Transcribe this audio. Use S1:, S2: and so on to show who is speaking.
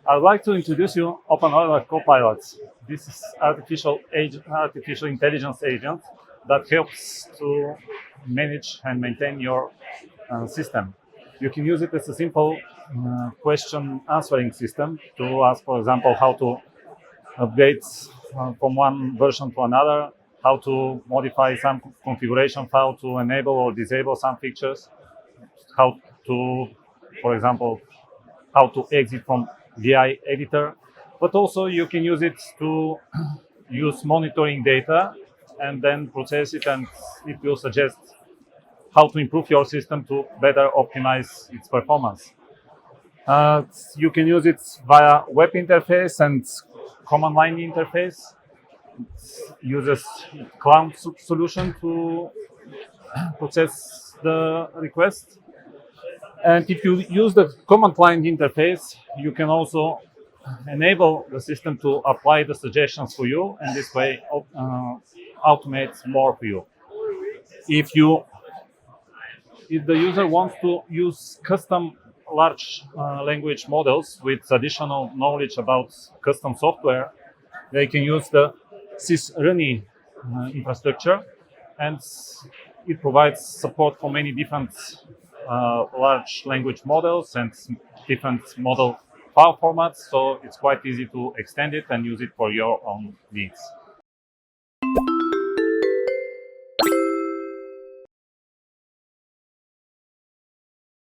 S1: I'd like to introduce you openEuler Copilot. This is artificial intelligence agent that helps to manage and maintain your system. You can use it as a simple question answering system to ask, for example, how to update from one version to another, how to modify some configuration, how to enable or disable some features, how to, for example, how to exit from VI editor, but also you can use it to use monitoring data and then process it, and it will suggest how to improve your system to better optimize its performance. You can use it via web interface and command line interface. It uses cloud solution to process the request. And if you use the command line interface, you can also enable the system to apply the suggestions for you, and this way automate more for you. If the user wants to use custom large language models with additional knowledge about custom software, they can use the sysRUNI infrastructure, and it provides support for many different large language models and different model file formats, so it's quite easy to extend it and use it for your own needs.